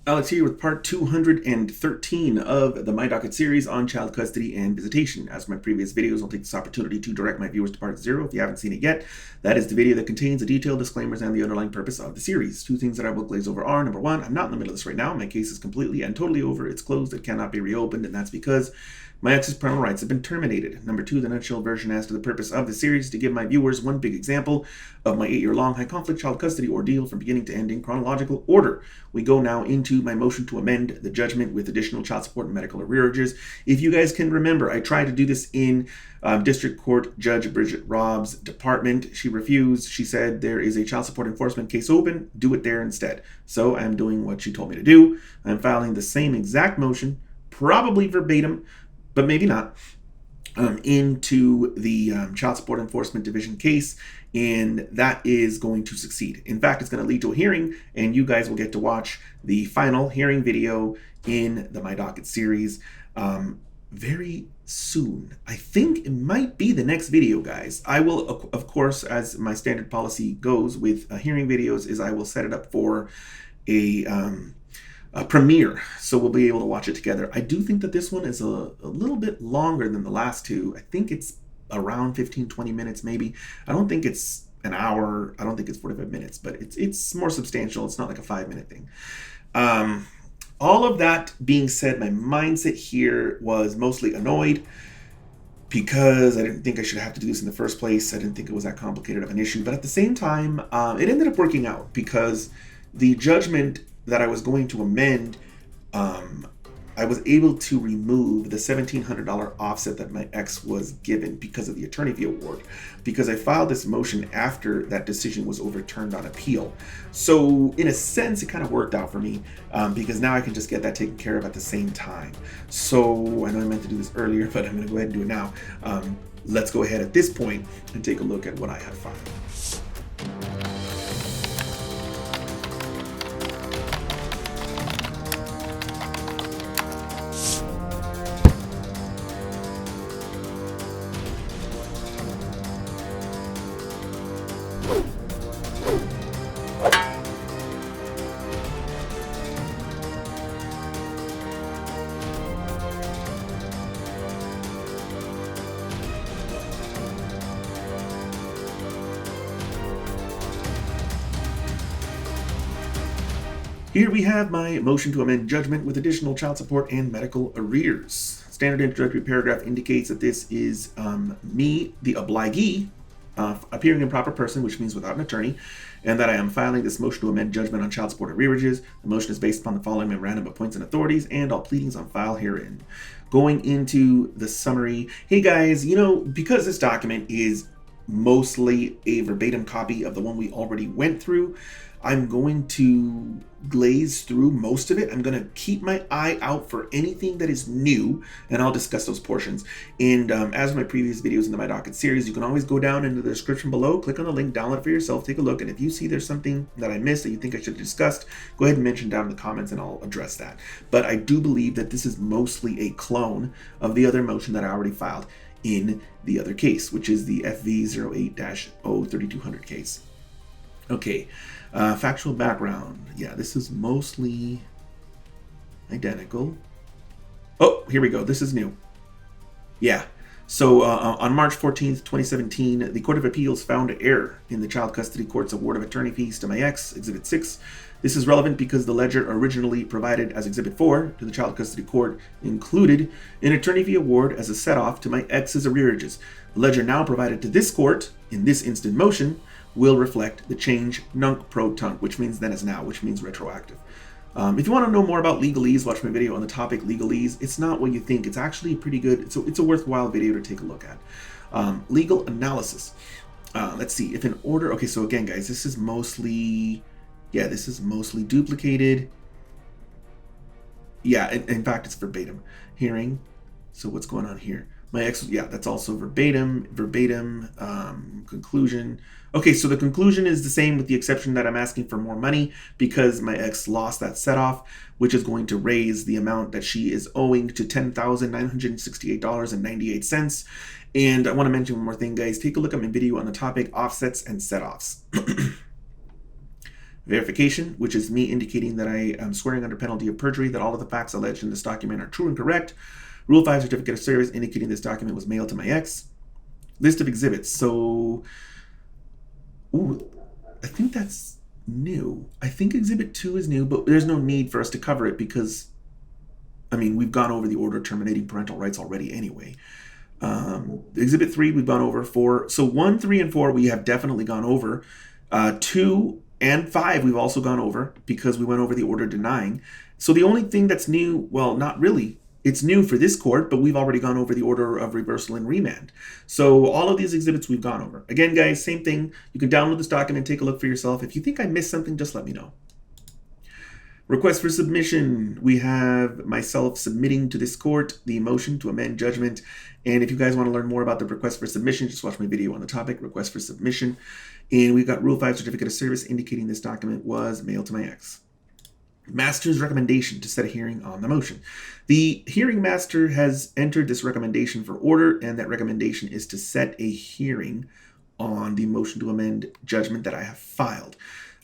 Alex here with part 213 of the My Docket series on child custody and visitation. As for my previous videos, I'll take this opportunity to direct my viewers to part 0 if you haven't seen it yet. That is the video that contains the detailed disclaimers and the underlying purpose of the series. Two things that I will glaze over are, number one, I'm not in the middle of this right now. My case is completely and totally over. It's closed. It cannot be reopened, and that's because my ex's parental rights have been terminated. Number two, the nutshell version as to the purpose of the series is to give my viewers one big example of my 8-year-long high-conflict child custody ordeal from beginning to end in chronological order. We go now into my motion to amend the judgment with additional child support and medical arrearages. If you guys can remember, I tried to do this in District Court Judge Bridget Robb's department. She refused. She said there is a child support enforcement case open. Do it there instead. So I'm doing what she told me to do. I'm filing the same exact motion, probably verbatim, but maybe not, into the Child Support Enforcement Division case, and that is going to succeed. In fact, it's going to lead to a hearing, and you guys will get to watch the final hearing video in the My Docket series very soon. I think it might be the next video, guys. I will, of course, as my standard policy goes with hearing videos, is I will set it up for a premiere, so we'll be able to watch it together. I do think that this one is a little bit longer than the last two. I think it's around 15-20 minutes maybe. I don't think it's an hour. I don't think it's 45 minutes, but it's more substantial. It's not like a 5-minute thing. All of that being said, my mindset here was mostly annoyed because I didn't think I should have to do this in the first place. I didn't think it was that complicated of an issue, but at the same time, it ended up working out because the judgment that I was going to amend, I was able to remove the $1,700 offset that my ex was given because of the attorney fee award, because I filed this motion after that decision was overturned on appeal. So in a sense, it kind of worked out for me because now I can just get that taken care of at the same time. So I know I meant to do this earlier, but I'm going to go ahead and do it now. Let's go ahead at this point and take a look at what I had filed. Here we have my motion to amend judgment with additional child support and medical arrears. Standard introductory paragraph indicates that this is me, the obligee, appearing in proper person, which means without an attorney, and that I am filing this motion to amend judgment on child support arrearages. The motion is based upon the following memorandum of points and authorities and all pleadings on file herein. Going into the summary, hey guys, because this document is mostly a verbatim copy of the one we already went through, I'm going to glaze through most of it. I'm going to keep my eye out for anything that is new, and I'll discuss those portions. And as with my previous videos in the My Docket series, you can always go down into the description below, click on the link, download it for yourself, take a look, and if you see there's something that I missed that you think I should have discussed, go ahead and mention down in the comments and I'll address that. But I do believe that this is mostly a clone of the other motion that I already filed in the other case, which is the FV08-03200 case. Okay, factual background. Yeah, this is mostly identical. Oh, here we go. This is new. Yeah. So on March 14th, 2017, the Court of Appeals found error in the Child Custody Court's award of attorney fees to my ex, Exhibit 6. This is relevant because the ledger originally provided as Exhibit 4 to the Child Custody Court included an attorney fee award as a set-off to my ex's arrearages. The ledger now provided to this court, in this instant motion, will reflect the change nunc pro tunc, which means then as now, which means retroactive. If you want to know more about legalese, watch my video on the topic legalese. It's not what you think. It's actually pretty good. It's a worthwhile video to take a look at. Legal analysis. Let's see if in order. Okay, so again, guys, this is mostly duplicated. Yeah, in fact, it's verbatim. Hearing. So what's going on here? My ex, yeah, that's also verbatim, conclusion. Okay, so the conclusion is the same with the exception that I'm asking for more money because my ex lost that set off, which is going to raise the amount that she is owing to $10,968.98. And I want to mention one more thing, guys. Take a look at my video on the topic offsets and set offs. Verification, which is me indicating that I am swearing under penalty of perjury that all of the facts alleged in this document are true and correct. Rule 5, certificate of service, indicating this document was mailed to my ex. List of exhibits. So, I think that's new. I think Exhibit 2 is new, but there's no need for us to cover it because, I mean, we've gone over the order terminating parental rights already anyway. Exhibit 3 we've gone over. 4. So 1, 3, and 4 we have definitely gone over. 2 and 5 we've also gone over because we went over the order denying. So the only thing that's new, well, not really. It's new for this court, but we've already gone over the order of reversal and remand. So all of these exhibits we've gone over. Again, guys, same thing. You can download this document and take a look for yourself. If you think I missed something, just let me know. Request for submission. We have myself submitting to this court the motion to amend judgment. And if you guys want to learn more about the request for submission, just watch my video on the topic, request for submission. And we've got Rule 5 certificate of service indicating this document was mailed to my ex. Master's recommendation to set a hearing on the motion. The hearing master has entered this recommendation for order, and that recommendation is to set a hearing on the motion to amend judgment that I have filed.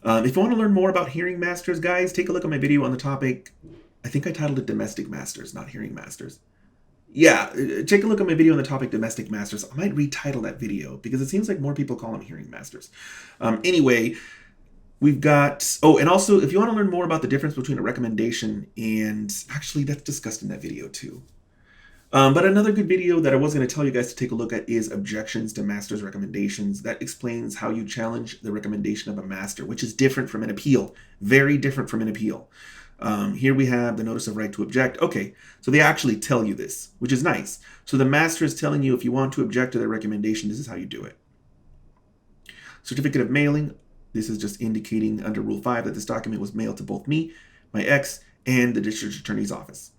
If you want to learn more about hearing masters, guys, take a look at my video on the topic. I think I titled it Domestic Masters, not Hearing Masters. Yeah, take a look at my video on the topic Domestic Masters. I might retitle that video because it seems like more people call them hearing masters. Anyway, we've got, and also if you want to learn more about the difference between a recommendation and, actually that's discussed in that video too. But another good video that I was going to tell you guys to take a look at is Objections to Master's Recommendations. That explains how you challenge the recommendation of a master, which is different from an appeal. Very different from an appeal. Here we have the notice of right to object. Okay, so they actually tell you this, which is nice. So the master is telling you if you want to object to their recommendation, this is how you do it. Certificate of mailing. This is just indicating under Rule 5 that this document was mailed to both me, my ex, and the district attorney's office.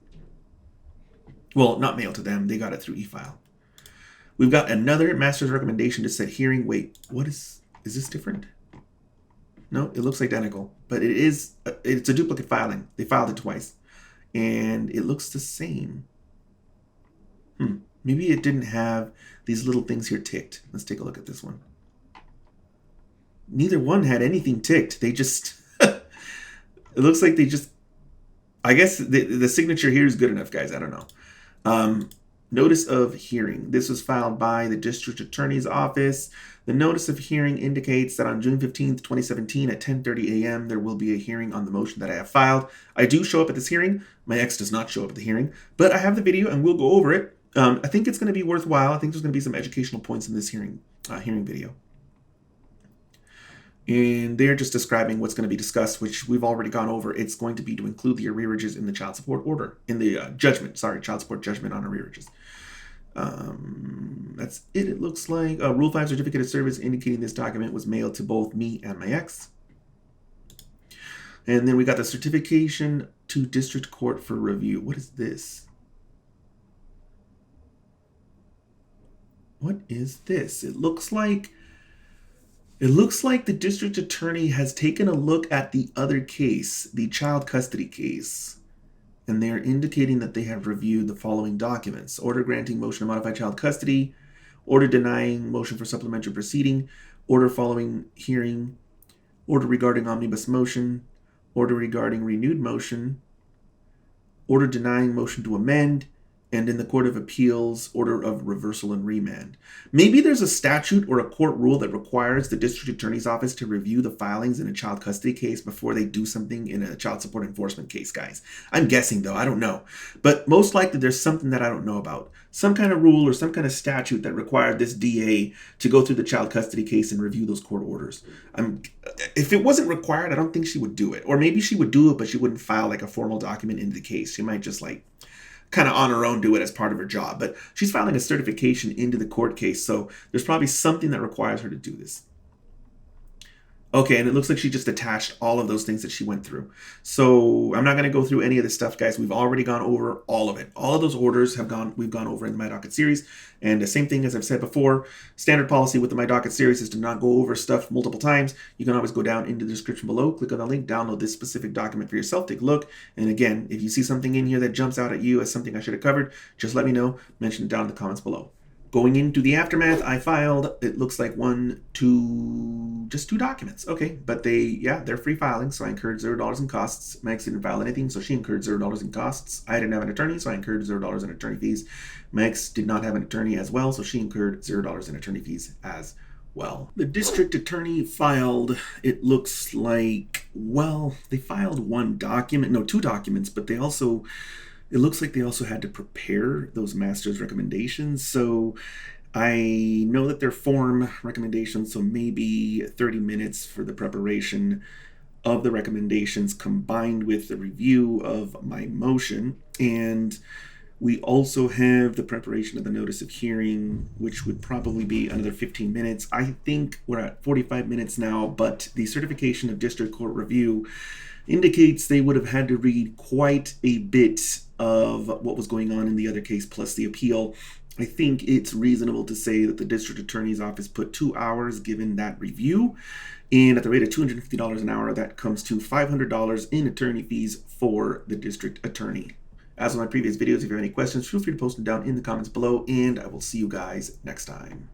Well, not mailed to them. They got it through e-file. We've got another master's recommendation to set hearing. Wait, what is this different? No, it looks identical, but it's a duplicate filing. They filed it twice, and it looks the same. Maybe it didn't have these little things here ticked. Let's take a look at this one. Neither one had anything ticked. They just, it looks like they just, I guess the signature here is good enough, guys. I don't know. Notice of hearing. This was filed by the district attorney's office. The notice of hearing indicates that on June 15th, 2017 at 10:30 a.m. there will be a hearing on the motion that I have filed. I do show up at this hearing. My ex does not show up at the hearing, but I have the video and we'll go over it. I think it's going to be worthwhile. I think there's going to be some educational points in this hearing video. And they're just describing what's going to be discussed, which we've already gone over. It's going to be to include the arrearages in the child support order, in the judgment, child support judgment on arrearages. That's it, it looks like. Rule 5 certificate of service indicating this document was mailed to both me and my ex. And then we got the certification to district court for review. What is this? What is this? It looks like the district attorney has taken a look at the other case, the child custody case, and they are indicating that they have reviewed the following documents: order granting motion to modify child custody, order denying motion for supplementary proceeding, order following hearing, order regarding omnibus motion, order regarding renewed motion, order denying motion to amend, and in the Court of Appeals, order of reversal and remand. Maybe there's a statute or a court rule that requires the district attorney's office to review the filings in a child custody case before they do something in a child support enforcement case, guys. I'm guessing, though. I don't know. But most likely there's something that I don't know about. Some kind of rule or some kind of statute that required this DA to go through the child custody case and review those court orders. If it wasn't required, I don't think she would do it. Or maybe she would do it, but she wouldn't file like a formal document into the case. She might just like kind of on her own do it as part of her job, but she's filing a certification into the court case, so there's probably something that requires her to do this. Okay, and it looks like she just attached all of those things that she went through. So I'm not going to go through any of this stuff, guys. We've already gone over all of it. All of those orders we've gone over in the My Docket series. And the same thing as I've said before, standard policy with the My Docket series is to not go over stuff multiple times. You can always go down into the description below, click on the link, download this specific document for yourself, take a look. And again, if you see something in here that jumps out at you as something I should have covered, just let me know, mention it down in the comments below. Going into the aftermath, I filed, it looks like just two documents. Okay, but they're free filing, so I incurred $0 in costs. Max didn't file anything, so she incurred $0 in costs. I didn't have an attorney, so I incurred $0 in attorney fees. Max did not have an attorney as well, so she incurred $0 in attorney fees as well. The district attorney filed, it looks like, well, they filed two documents, but it looks like they also had to prepare those master's recommendations. So I know that they're form recommendations, so maybe 30 minutes for the preparation of the recommendations combined with the review of my motion. And we also have the preparation of the notice of hearing, which would probably be another 15 minutes. I think we're at 45 minutes now, but the certification of district court review indicates they would have had to read quite a bit of what was going on in the other case plus the appeal. I think it's reasonable to say that the district attorney's office put 2 hours given that review, and at the rate of $250 an hour, that comes to $500 in attorney fees for the district attorney. As with my previous videos, if you have any questions, feel free to post them down in the comments below, and I will see you guys next time.